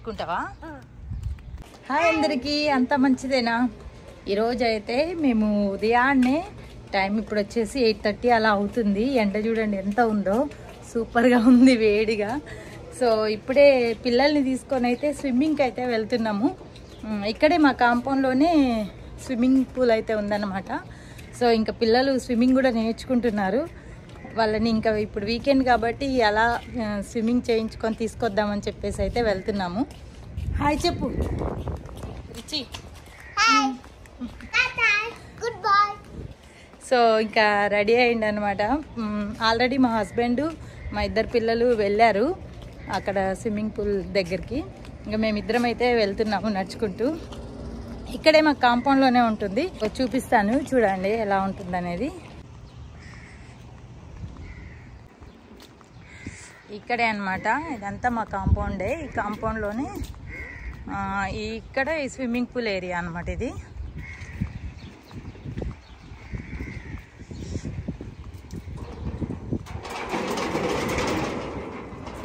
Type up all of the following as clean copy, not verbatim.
నేర్చుకుంటావా? Hi అందరికీ, అంత మంచిదేనా? ఈరోజు అయితే మేము ఉదయాన్నే టైం ఇప్పుడు వచ్చేసి 8:30 అలా అవుతుంది. ఎండ చూడండి ఎంత ఉందో, సూపర్గా ఉంది వేడిగా. సో ఇప్పుడే పిల్లల్ని తీసుకొని అయితే స్విమ్మింగ్కి అయితే వెళ్తున్నాము. ఇక్కడే మా కాంపౌండ్లోనే స్విమ్మింగ్ పూల్ అయితే ఉందన్నమాట. సో ఇంకా పిల్లలు స్విమ్మింగ్ కూడా నేర్చుకుంటున్నారు. వాళ్ళని ఇంకా ఇప్పుడు వీకెండ్ కాబట్టి అలా స్విమ్మింగ్ చేయించుకొని తీసుకొద్దామని చెప్పేసి అయితే వెళ్తున్నాము. హాయ్ చెప్పు రిచి. సో ఇంకా రెడీ అయ్యింది అనమాట. ఆల్రెడీ మా హస్బెండ్ మా ఇద్దరు పిల్లలు వెళ్ళారు అక్కడ స్విమ్మింగ్ పూల్ దగ్గరికి. ఇంకా మేమిద్దరం అయితే వెళ్తున్నాము నడుచుకుంటూ. ఇక్కడే మా కాంపౌండ్లోనే ఉంటుంది, చూపిస్తాను చూడండి ఎలా ఉంటుంది అనేది. ఇక్కడే అనమాట, ఇదంతా మా కాంపౌండే. ఈ కాంపౌండ్లోనే ఇక్కడ ఈ స్విమ్మింగ్ పూల్ ఏరియా అనమాట ఇది.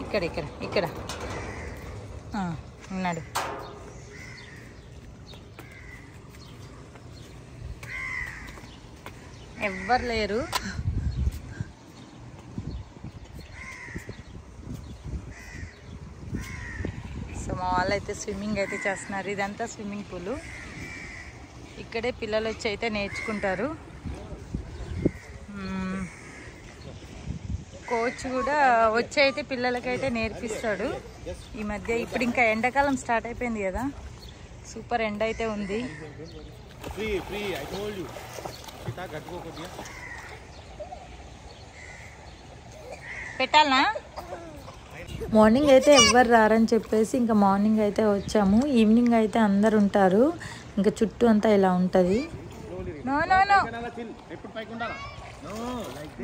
ఇక్కడ ఇక్కడ ఇక్కడ ఉన్నాడు. ఎవ్వరు లేరు. సో మా వాళ్ళు అయితే స్విమ్మింగ్ అయితే చేస్తున్నారు. ఇదంతా స్విమ్మింగ్ పూలు. ఇక్కడే పిల్లలు వచ్చి అయితే నేర్చుకుంటారు. కోచ్ కూడా వచ్చి అయితే పిల్లలకైతే నేర్పిస్తాడు ఈ మధ్య. ఇప్పుడు ఇంకా ఎండాకాలం స్టార్ట్ అయిపోయింది కదా, సూపర్ ఎండ అయితే ఉంది. పెట్టాలనా? మార్నింగ్ అయితే ఎవ్వరు రారని చెప్పేసి ఇంకా మార్నింగ్ అయితే వచ్చాము. ఈవినింగ్ అయితే అందరు ఉంటారు. ఇంకా చుట్టూ అంతా ఇలా ఉంటుంది. నో నో నో,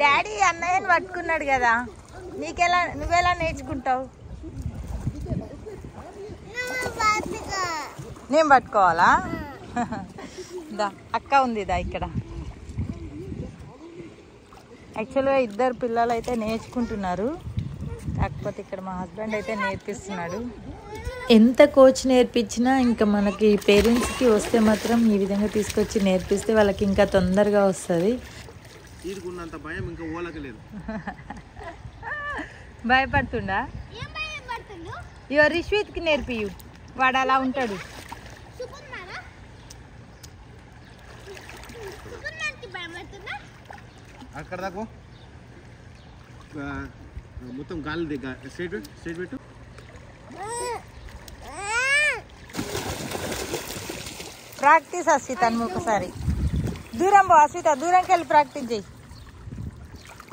డాడీ అన్నయ్యని పట్టుకున్నాడు కదా, నీకెలా, నువ్వెలా నేర్చుకుంటావు? నేను పట్టుకోవాలా? దా అక్క ఉంది దా ఇక్కడ. యాక్చువల్గా ఇద్దరు పిల్లలు అయితే నేర్చుకుంటున్నారు, కాకపోతే ఇక్కడ మా హస్బెండ్ అయితే నేర్పిస్తున్నాడు. ఎంత కోచ్ నేర్పించినా ఇంకా మనకి పేరెంట్స్కి వస్తే మాత్రం ఈ విధంగా తీసుకొచ్చి నేర్పిస్తే వాళ్ళకి ఇంకా తొందరగా వస్తుంది. భయపడుతుండా? ఇయో రిష్విత్కి నేర్పియు, వాడు అలా ఉంటాడు. అక్కడ దాకా మొత్తం గాలి దగ్గర స్ట్రైట్ పెట్టు. ప్రాక్టీస్ అశ్విత అని ఒకసారి దూరం పో. అశ్విత దూరంకి వెళ్ళి ప్రాక్టీస్ చేయి.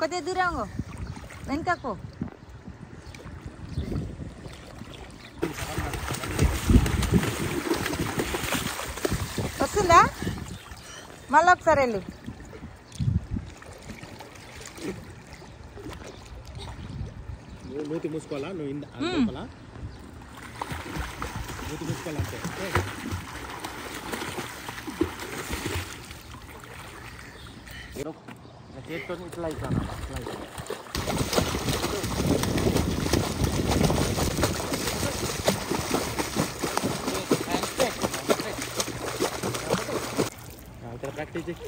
కొద్దిగా దూరం వెనకకు. వస్తుందా? మళ్ళీ ఒకసారి వెళ్ళు. మూతి మూసుకోవాలా? నువ్వు మూతి మూసుకోవాలంటే చేతితో ఇట్లా అయిపోయినా ఇక్కడ ప్రాక్టీస్ చేయి.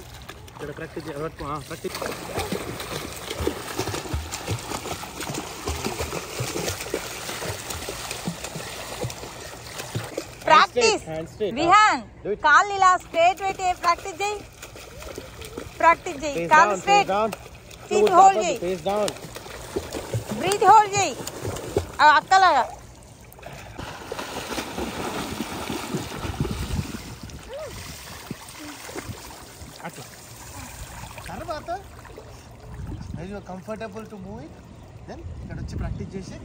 ఇక్కడ ప్రాక్టీస్ ప్రాక్టీస్. ప్రాక్టీస్ విహాన్, కాళ్ళు ఇలా స్ట్రేట్ పెట్టి ప్రాక్టీస్ చేయి. ప్రాక్టీస్ చేయి, కాళ్ళు స్ట్రేట్, ఫీట్ హోల్డ్ చేయి, బ్రీత్ హోల్డ్ చేయి అక్కలాగా. తర్వాత comfortable to move it, then ఇక్కడ వచ్చి ప్రాక్టీస్ చేసి.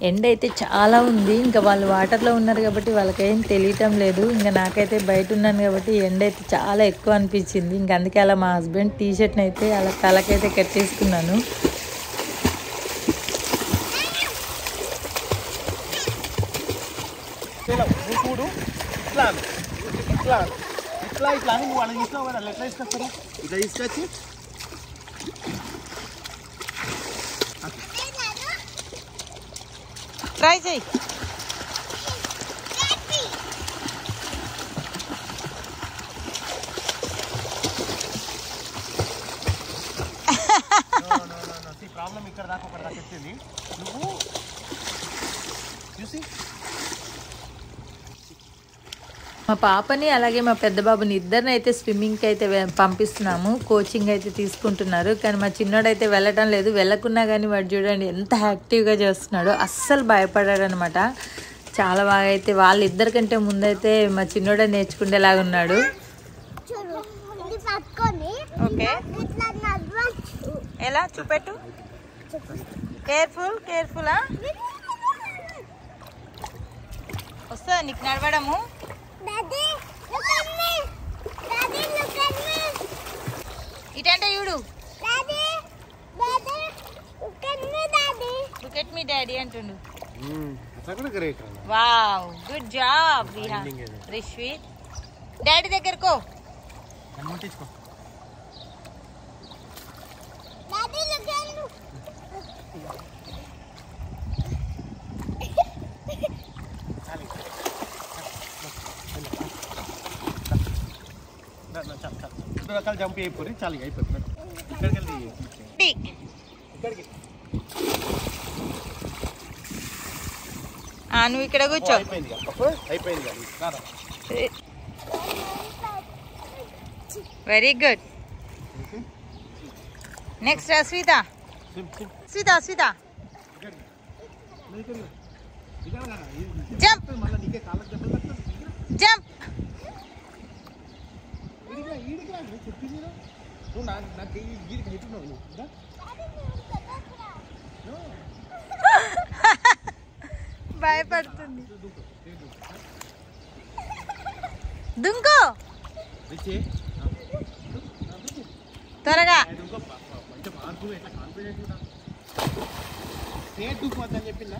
ఎండ అయితే చాలా ఉంది. ఇంకా వాళ్ళు వాటర్లో ఉన్నారు కాబట్టి వాళ్ళకేం తెలియటం లేదు. ఇంకా నాకైతే బయట ఉన్నాను కాబట్టి ఎండ అయితే చాలా ఎక్కువ అనిపించింది. ఇంకా అందుకే అలా మా హస్బెండ్ టీషర్ట్ని అయితే అలా తలకైతే కట్టేసుకున్నాను. చూడు ఇట్లా ఇట్లా ఇట్లా ఇట్లా అని నువ్వు అలా తీసుకోవాలి. వాళ్ళు ఎట్లా తీసుకొస్తారు? ఇట్లా తీసుకొచ్చి ట్రై చేయి. ప్రాబ్లం ఇక్కడ దాకా ఒకటి దాకా వచ్చింది. నువ్వు చూసి మా పాపని అలాగే మా పెద్ద బాబుని ఇద్దరిని అయితే స్విమ్మింగ్కి అయితే పంపిస్తున్నాము. కోచింగ్ అయితే తీసుకుంటున్నారు. కానీ మా చిన్నోడైతే వెళ్ళటం లేదు. వెళ్ళకున్నా కానీ వాడు చూడండి ఎంత యాక్టివ్గా చేస్తున్నాడు. అస్సలు భయపడాడు అనమాట. చాలా బాగా అయితే వాళ్ళిద్దరికంటే ముందైతే మా చిన్నోడే నేర్చుకునేలాగా ఉన్నాడు. ఓకే, ఎలా చూపెట్టు. కేర్ఫుల్ కేర్ఫుల్లా. వస్తా నీకు నడవడము. ఇటంటే చూడు. లుక్ ఎట్ మీ డాడీ అంటుండు. Wow, good job Rishvith. Daddy దగ్గరకో. రకాలు జంప్ అయిపోయి చాలు అయిపోతుంది. ఇక్కడికి వెళ్ళి ఇక్కడికి నువ్వు ఇక్కడ కూర్చో. అయిపోయింది. Very good. Next Aswitha. Aswitha jump jump. భయపడుతుంది. దుంకో త్వరగా. చెప్పిందా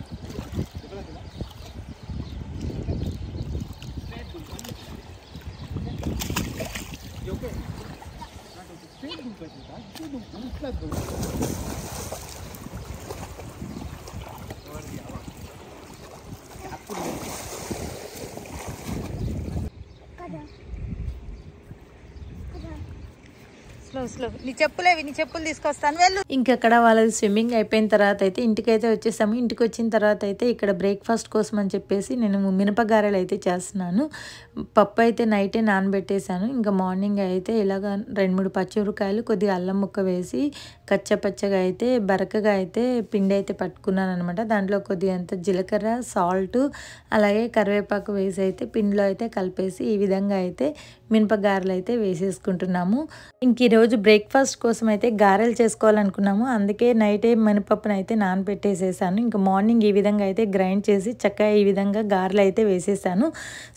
స్లో. నీ చెప్పులు తీసుకొస్తాను వెళ్ళు. ఇంకెక్కడ వాళ్ళది స్విమ్మింగ్ అయిపోయిన తర్వాత అయితే ఇంటికైతే వచ్చేసాము. ఇంటికి వచ్చిన తర్వాత అయితే ఇక్కడ బ్రేక్ఫాస్ట్ కోసం అని చెప్పేసి నేను మినపగారెలు అయితే చేస్తున్నాను. పప్పు అయితే నైటే నానబెట్టేశాను. ఇంకా మార్నింగ్ అయితే ఇలాగ 2-3 పచ్చిమిరపకాయలు కొద్దిగా అల్లం ముక్క వేసి కచ్చపచ్చగా అయితే బరకగా అయితే పిండి అయితే పట్టుకున్నాను అనమాట. దాంట్లో కొద్దిగా అంత జీలకర్ర, సాల్ట్, అలాగే కరివేపాకు వేసి అయితే పిండిలో అయితే కలిపేసి ఈ విధంగా అయితే మినపగారెలు అయితే వేసేసుకుంటున్నాము. ఇంక ఈరోజు బ్రేక్ఫాస్ట్ కోసం అయితే గారెలు చేసుకోవాలనుకున్నాము. అందుకే నైటే మినపప్పును అయితే నానబెట్టేసేసాను. ఇంకా మార్నింగ్ ఈ విధంగా అయితే గ్రైండ్ చేసి చక్కగా ఈ విధంగా గారెలు అయితే వేసేసాను.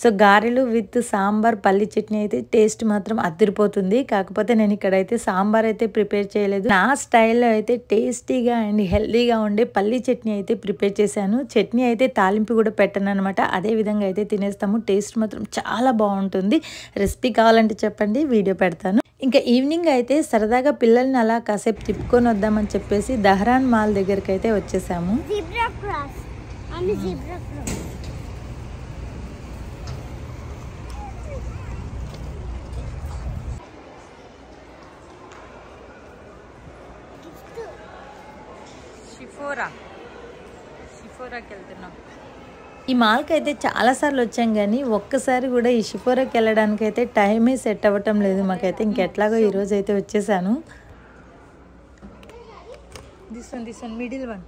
సో గారెలు విత్ సాంబార్ పల్లి చట్నీ అయితే టేస్ట్ మాత్రం అదిరిపోతుంది. కాకపోతే నేను ఇక్కడైతే సాంబార్ అయితే ప్రిపేర్ చేయలేదు. నా స్టైల్లో అయితే టేస్టీగా అండ్ హెల్దీగా ఉండే పల్లి చట్నీ అయితే ప్రిపేర్ చేశాను. చట్నీ అయితే తాలింపు కూడా పెట్టను అనమాట. అదే విధంగా అయితే తినేస్తాము. టేస్ట్ మాత్రం చాలా బాగుంటుంది. రెసిపీ కావాలంటే చెప్పండి, వీడియో పెడతాను. ఇంకా ఈవినింగ్ అయితే సరదాగా పిల్లల్ని అలా కాసేపు తిప్పుకొని వద్దామని చెప్పేసి దహరాన్ మాల్ దగ్గరికి అయితే వచ్చేసాము. షిఫోరాకి వెళ్తున్నాం. ఈ మాల్కి అయితే చాలాసార్లు వచ్చాం కానీ ఒక్కసారి కూడా ఈ షిఫోరాకి వెళ్ళడానికి అయితే టైమే సెట్ అవ్వటం లేదు మాకైతే. ఇంకెట్లాగో ఈరోజు అయితే వచ్చేసాను. This one middle one.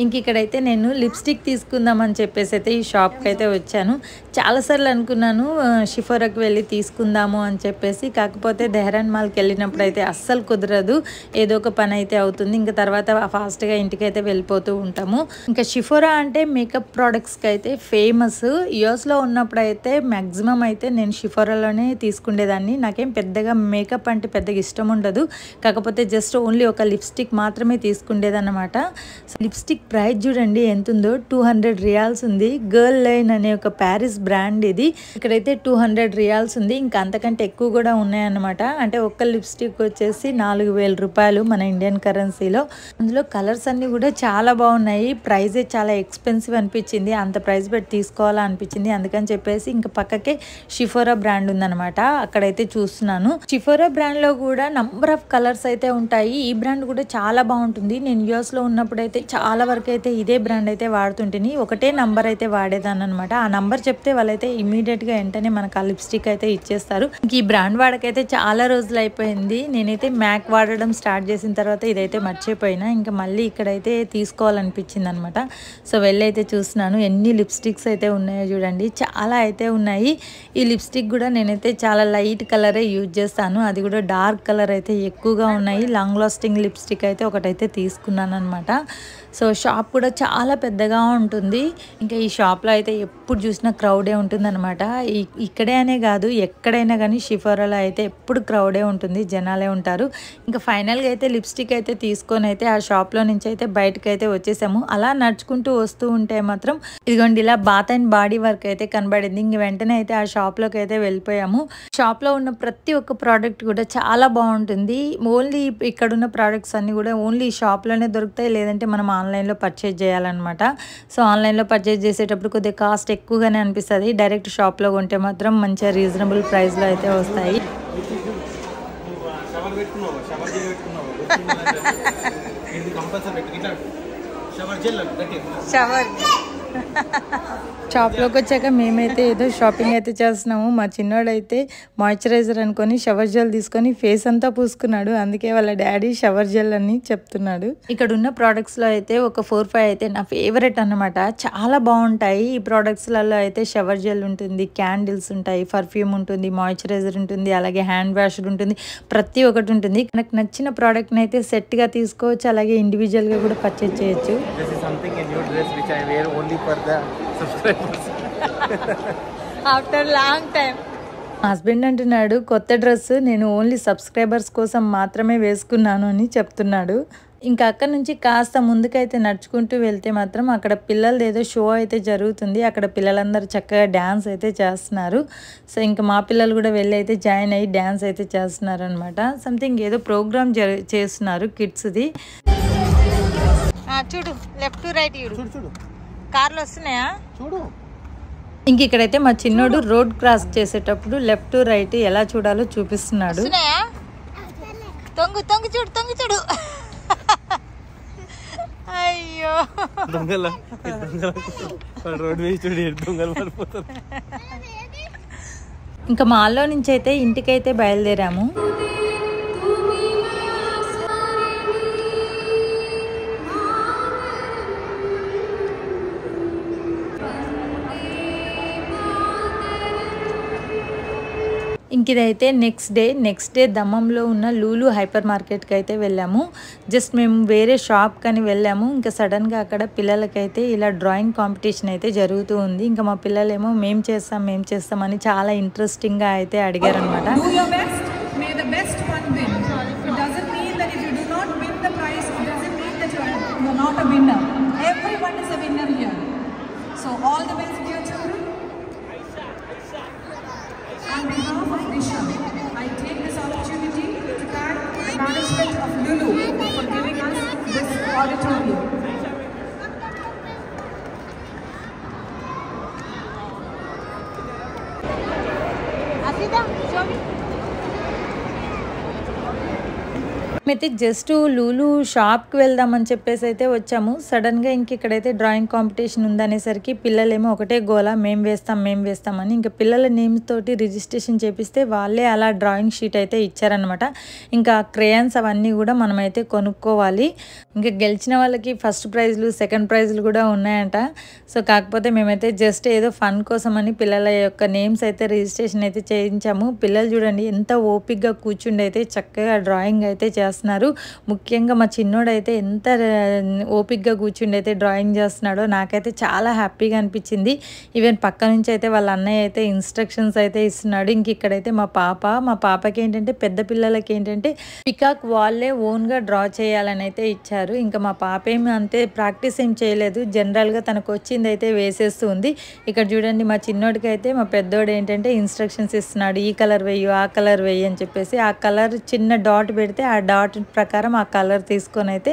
ఇంక ఇక్కడైతే నేను లిప్స్టిక్ తీసుకుందామని చెప్పేసి అయితే ఈ షాప్కి అయితే వచ్చాను. చాలాసార్లు అనుకున్నాను షిఫోరాకి వెళ్ళి తీసుకుందాము అని చెప్పేసి. కాకపోతే దెహరాన్ మాల్కి వెళ్ళినప్పుడు అయితే అస్సలు కుదరదు. ఏదో ఒక పని అయితే అవుతుంది. ఇంకా తర్వాత ఫాస్ట్గా ఇంటికి అయితే వెళ్ళిపోతూ ఉంటాము. ఇంకా షిఫోరా అంటే మేకప్ ప్రోడక్ట్స్కి అయితే ఫేమస్. యూఎస్లో ఉన్నప్పుడు అయితే మ్యాక్సిమం అయితే నేను షిఫోరాలోనే తీసుకునేదాన్ని. నాకేం పెద్దగా మేకప్ అంటే పెద్దగా ఇష్టం ఉండదు. కాకపోతే జస్ట్ ఓన్లీ ఒక లిప్స్టిక్ మాత్రమే తీసుకునేదన్నమాట. లిప్స్టిక్ ప్రైస్ చూడండి ఎంత ఉందో, 200 రియాల్స్ ఉంది. గర్ల్ లైన్ అనే ఒక ప్యారిస్ బ్రాండ్ ఇది. ఇక్కడైతే 200 రియాల్స్ ఉంది. ఇంకా అంతకంటే ఎక్కువ కూడా ఉన్నాయన్నమాట. అంటే ఒక్క లిప్స్టిక్ వచ్చేసి 4000 రూపాయలు మన ఇండియన్ కరెన్సీలో. అందులో కలర్స్ అన్ని కూడా చాలా బాగున్నాయి. ప్రైజే చాలా ఎక్స్పెన్సివ్ అనిపించింది. అంత ప్రైస్ పెట్టి తీసుకోవాలా అనిపించింది. అందుకని చెప్పేసి ఇంకా పక్కకే షిఫోరా బ్రాండ్ ఉందన్నమాట. అక్కడైతే చూస్తున్నాను. షిఫోరా బ్రాండ్ లో కూడా నంబర్ ఆఫ్ కలర్స్ అయితే ఉంటాయి. ఈ బ్రాండ్ కూడా చాలా బాగుంటుంది. నేను యూఎస్ లో ఉన్నప్పుడు అయితే చాలా వరకు అయితే ఇదే బ్రాండ్ అయితే వాడుతుంటిని. ఒకటే నంబర్ అయితే వాడేదాన్ని అనమాట. ఆ నంబర్ చెప్తే వాళ్ళైతే ఇమీడియట్ గా వెంటనే మనకు ఆ లిప్స్టిక్ అయితే ఇచ్చేస్తారు. ఇంక ఈ బ్రాండ్ వాడకైతే చాలా రోజులు అయిపోయింది. నేనైతే మ్యాక్ వాడడం స్టార్ట్ చేసిన తర్వాత ఇదైతే మర్చిపోయినా. ఇంకా మళ్ళీ ఇక్కడైతే తీసుకోవాలనిపించింది అనమాట. సో వెళ్ళైతే చూస్తున్నాను ఎన్ని లిప్స్టిక్స్ అయితే ఉన్నాయో చూడండి. చాలా అయితే ఉన్నాయి. ఈ లిప్స్టిక్ కూడా నేనైతే చాలా లైట్ కలరే యూజ్ చేస్తాను. అది కూడా డార్క్ కలర్ అయితే ఎక్కువగా ఉన్నాయి. లాంగ్ లాస్టింగ్ లిప్స్టిక్ అయితే ఒకటైతే తీసుకున్నాను అనమాట. సో షాప్ కూడా చాలా పెద్దగా ఉంటుంది. ఇంకా ఈ షాప్లో అయితే ఎప్పుడు చూసినా క్రౌడే ఉంటుంది అనమాట. ఇక్కడే అనే కాదు, ఎక్కడైనా కానీ షిఫోరాలో అయితే ఎప్పుడు క్రౌడే ఉంటుంది, జనాలే ఉంటారు. ఇంకా ఫైనల్గా అయితే లిప్స్టిక్ అయితే తీసుకొని అయితే ఆ షాప్లో నుంచి అయితే బయటకు అయితే వచ్చేసాము. అలా నడుచుకుంటూ వస్తూ ఉంటే మాత్రం ఇదిగోండి ఇలా బాత్ అండ్ బాడీ వర్క్ అయితే కనబడింది. ఇంక వెంటనే అయితే ఆ షాప్లోకి అయితే వెళ్ళిపోయాము. షాప్లో ఉన్న ప్రతి ఒక్క ప్రోడక్ట్ కూడా చాలా బాగుంటుంది. ఓన్లీ ఇక్కడున్న ప్రోడక్ట్స్ అన్నీ కూడా ఓన్లీ షాప్లోనే దొరుకుతాయి. లేదంటే మనం ఆన్లైన్లో పర్చేజ్ చేయాలన్నమాట. సో ఆన్లైన్లో పర్చేజ్ చేసేటప్పుడు కొద్దిగా కాస్ట్ ఎక్కువగానే అనిపిస్తుంది. డైరెక్ట్ షాప్లో కొంటే మాత్రం మంచిగా రీజనబుల్ ప్రైస్లో అయితే వస్తాయి. షాప్లోకి వచ్చాక మేమైతే ఏదో షాపింగ్ అయితే చేస్తున్నాము. మా చిన్నోడైతే మాయిశ్చరైజర్ అనుకొని షవర్ జెల్ తీసుకొని ఫేస్ అంతా పూసుకున్నాడు. అందుకే వాళ్ళ డాడీ షవర్ జెల్ అని చెప్తున్నాడు. ఇక్కడ ఉన్న ప్రోడక్ట్స్లో అయితే ఒక 4-5 అయితే నా ఫేవరెట్ అన్నమాట. చాలా బాగుంటాయి. ఈ ప్రోడక్ట్స్లలో అయితే షవర్ జెల్ ఉంటుంది, క్యాండిల్స్ ఉంటాయి, పర్ఫ్యూమ్ ఉంటుంది, మాయిశ్చరైజర్ ఉంటుంది, అలాగే హ్యాండ్ వాష్ ఉంటుంది, ప్రతి ఒక్కటి ఉంటుంది. నాకు నచ్చిన ప్రోడక్ట్ని అయితే సెట్గా తీసుకోవచ్చు, అలాగే ఇండివిజువల్గా కూడా పర్చేజ్ చేయొచ్చు. ఆఫ్టర్ లాంగ్ టైం హస్బెండ్ అంటున్నాడు కొత్త డ్రెస్ నేను ఓన్లీ సబ్స్క్రైబర్స్ కోసం మాత్రమే వేసుకున్నాను అని చెప్తున్నాడు. ఇంకా అక్కడ నుంచి కాస్త ముందుకైతే నడుచుకుంటూ వెళ్తే మాత్రం అక్కడ పిల్లలది ఏదో షో అయితే జరుగుతుంది. అక్కడ పిల్లలందరూ చక్కగా డ్యాన్స్ అయితే చేస్తున్నారు. సో ఇంకా మా పిల్లలు కూడా వెళ్ళి అయితే జాయిన్ అయ్యి డ్యాన్స్ అయితే చేస్తున్నారు అనమాట. సంథింగ్ ఏదో ప్రోగ్రామ్ చేస్తున్నారు కిడ్స్ది. చూడు లెఫ్ట్ రైట్ చూడు కార్లు వస్తున్నాయా చూడు. ఇంక ఇక్కడైతే మా చిన్నోడు రోడ్ క్రాస్ చేసేటప్పుడు లెఫ్ట్ రైట్ ఎలా చూడాలో చూపిస్తున్నాడు. తొంగు తొంగు చూడు తొంగు చూడు. అయ్యో ఇంకా మాల్లో నుంచి అయితే ఇంటికైతే బయలుదేరాము. ఇంక ఇదైతే నెక్స్ట్ డే దమ్మంలో ఉన్న లూలు హైపర్ మార్కెట్కి అయితే వెళ్ళాము. జస్ట్ మేము వేరే షాప్ కని వెళ్ళాము. ఇంకా సడన్గా అక్కడ పిల్లలకైతే ఇలా డ్రాయింగ్ కాంపిటీషన్ అయితే జరుగుతూ ఉంది. ఇంకా మా పిల్లలేమో మేము చేస్తామని చాలా ఇంట్రెస్టింగ్గా అయితే అడిగారు అనమాట. On behalf of Disha, I take this opportunity to thank the management of Lulu for giving us this auditorium. Asida, show me. మేమైతే జస్ట్ లూలు షాప్కి వెళ్దామని చెప్పేసి అయితే వచ్చాము. సడన్గా ఇంక ఇక్కడైతే డ్రాయింగ్ కాంపిటీషన్ ఉందనేసరికి పిల్లలేమో ఒకటే గోల మేము వేస్తామని ఇంకా పిల్లల నేమ్స్ తోటి రిజిస్ట్రేషన్ చేపిస్తే వాళ్ళే అలా డ్రాయింగ్ షీట్ అయితే ఇచ్చారనమాట. ఇంకా క్రేయాన్స్ అవన్నీ కూడా మనమైతే కొనుక్కోవాలి. ఇంకా గెలిచిన వాళ్ళకి ఫస్ట్ ప్రైజ్లు సెకండ్ ప్రైజ్లు కూడా ఉన్నాయంట. సో కాకపోతే మేమైతే జస్ట్ ఏదో ఫన్ కోసం అని పిల్లల యొక్క నేమ్స్ అయితే రిజిస్ట్రేషన్ అయితే చేయించాము. పిల్లలు చూడండి ఎంత ఓపిక్గా కూర్చుండి అయితే చక్కగా డ్రాయింగ్ అయితే చేస్తున్నారు. చేస్తున్నారు. ముఖ్యంగా మా చిన్నోడైతే ఎంత ఓపిక్గా కూర్చుండి అయితే డ్రాయింగ్ చేస్తున్నాడో నాకైతే చాలా హ్యాపీగా అనిపించింది. ఈవెన్ పక్క నుంచి అయితే వాళ్ళ అన్నయ్య అయితే ఇన్స్ట్రక్షన్స్ అయితే ఇస్తున్నాడు. ఇంక ఇక్కడైతే మా పాపకి ఏంటంటే పెద్ద పిల్లలకి ఏంటంటే పికాక్ వాళ్ళే ఓన్గా డ్రా చేయాలని అయితే ఇచ్చారు. ఇంకా మా పాప ఏమి అంతే ప్రాక్టీస్ ఏం చేయలేదు, జనరల్గా తనకు వచ్చింది అయితే వేసేస్తూ ఉంది. ఇక్కడ చూడండి మా చిన్నోడికి అయితే మా పెద్దోడు ఏంటంటే ఇన్స్ట్రక్షన్స్ ఇస్తున్నాడు, ఈ కలర్ వేయు ఆ కలర్ వేయి అని చెప్పేసి. ఆ కలర్ చిన్న డాట్ పెడితే ఆ డాట్ ప్రకారం ఆ కలర్ తీసుకొని అయితే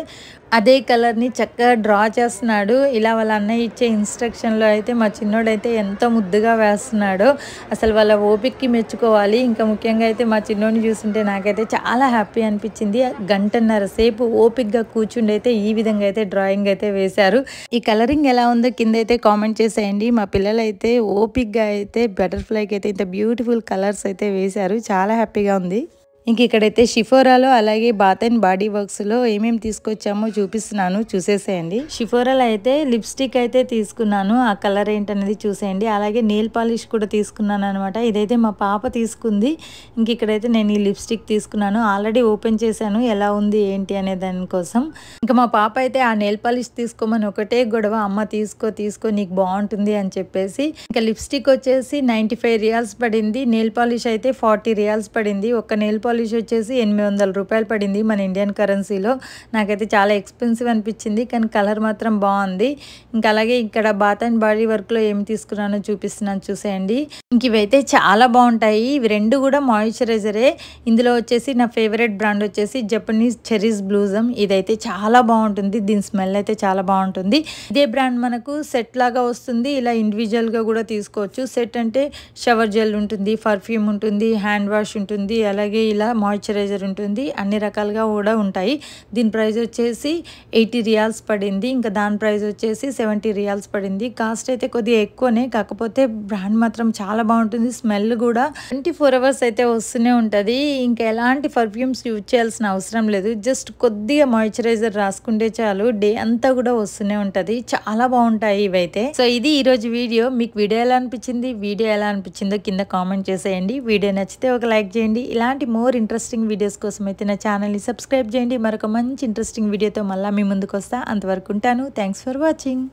అదే కలర్ని చక్కగా డ్రా చేస్తున్నాడు. ఇలా వాళ్ళ అన్నయ్య ఇచ్చే ఇన్స్ట్రక్షన్లో అయితే మా చిన్నోడైతే ఎంత ముద్దుగా వేస్తున్నాడో అసలు వాళ్ళ ఓపిక్కి మెచ్చుకోవాలి. ఇంకా ముఖ్యంగా అయితే మా చిన్నోడిని చూస్తుంటే నాకైతే చాలా హ్యాపీ అనిపించింది. గంటన్నర సేపు ఓపిక్గా కూర్చుండి అయితే ఈ విధంగా అయితే డ్రాయింగ్ అయితే వేశారు. ఈ కలరింగ్ ఎలా ఉందో కింద అయితే కామెంట్ చేసేయండి. మా పిల్లలు అయితే ఓపిక్గా అయితే బటర్ఫ్లైకి అయితే ఇంత బ్యూటిఫుల్ కలర్స్ అయితే వేశారు. చాలా హ్యాపీగా ఉంది. ఇంక ఇక్కడైతే షిఫోరాలో అలాగే బాత్ అండ్ బాడీ వర్క్స్లో ఏమేమి తీసుకొచ్చామో చూపిస్తున్నాను, చూసేసేయండి. షిఫోరాలో అయితే లిప్స్టిక్ అయితే తీసుకున్నాను, ఆ కలర్ ఏంటనేది చూసేయండి. అలాగే నెయిల్ పాలిష్ కూడా తీసుకున్నాను అనమాట. ఇదైతే మా పాప తీసుకుంది. ఇంక ఇక్కడైతే నేను ఈ లిప్స్టిక్ తీసుకున్నాను, ఆల్రెడీ ఓపెన్ చేశాను ఎలా ఉంది ఏంటి అనే దానికోసం. ఇంకా మా పాప అయితే ఆ నెయిల్ పాలిష్ తీసుకోమని ఒకటే గొడవ, అమ్మ తీసుకో నీకు బాగుంటుంది అని చెప్పేసి. ఇంకా లిప్స్టిక్ వచ్చేసి 95 రియాల్స్ పడింది, నెయిల్ పాలిష్ అయితే 40 రియాల్స్ పడింది. ఒక నెయిల్ పాలిష్ వచ్చేసి 800 రూపాయలు పడింది మన ఇండియన్ కరెన్సీలో. నాకైతే చాలా ఎక్స్పెన్సివ్ అనిపించింది, కానీ కలర్ మాత్రం బాగుంది. ఇంకా అలాగే ఇక్కడ బాత్ అండ్ బాడీ వర్క్లో ఏమి తీసుకున్నానో చూపిస్తున్నాను, చూసేయండి. ఇంక ఇవైతే చాలా బాగుంటాయి. ఇవి రెండు కూడా మాయిశ్చరైజరే. ఇందులో వచ్చేసి నా ఫేవరెట్ బ్రాండ్ వచ్చేసి జపనీస్ చెరీస్ బ్లూజమ్. ఇదైతే చాలా బాగుంటుంది, దీని స్మెల్ అయితే చాలా బాగుంటుంది. ఇదే బ్రాండ్ మనకు సెట్ లాగా వస్తుంది, ఇలా ఇండివిజువల్గా కూడా తీసుకోవచ్చు. సెట్ అంటే షవర్ జెల్ ఉంటుంది, పర్ఫ్యూమ్ ఉంటుంది, హ్యాండ్ వాష్ ఉంటుంది, అలాగే ఇలా మాయిశ్చరైజర్ ఉంటుంది, అన్ని రకాలుగా కూడా ఉంటాయి. దీని ప్రైస్ వచ్చేసి 80 రియాల్స్ పడింది. ఇంకా దాని ప్రైస్ వచ్చేసి 70 రియాల్స్ పడింది. కాస్ట్ అయితే కొద్దిగా ఎక్కువనే, కాకపోతే బ్రాండ్ మాత్రం చాలా బాగుంటుంది. స్మెల్ కూడా 24 అవర్స్ అయితే వస్తూనే ఉంటుంది. ఇంకా ఎలాంటి పర్ఫ్యూమ్స్ యూజ్ చేయాల్సిన అవసరం లేదు, జస్ట్ కొద్దిగా మాయిశ్చరైజర్ రాసుకుంటే చాలు, డే అంతా కూడా వస్తూనే ఉంటుంది. చాలా బాగుంటాయి ఇవైతే. సో ఇది ఈరోజు వీడియో. మీకు వీడియో ఎలా అనిపించిందో కింద కామెంట్ చేసేయండి. వీడియో నచ్చితే ఒక లైక్ చేయండి. ఇలాంటి మోర్ ఇంట్రెస్టింగ్ వీడియోస్ కోసం అయితే నా ఛానల్ని సబ్స్క్రైబ్ చేయండి. మరొక మంచి ఇంట్రెస్టింగ్ వీడియోతో మళ్ళీ మీ ముందుకు వస్తా. అంతవరకు ఉంటాను. Thanks for watching.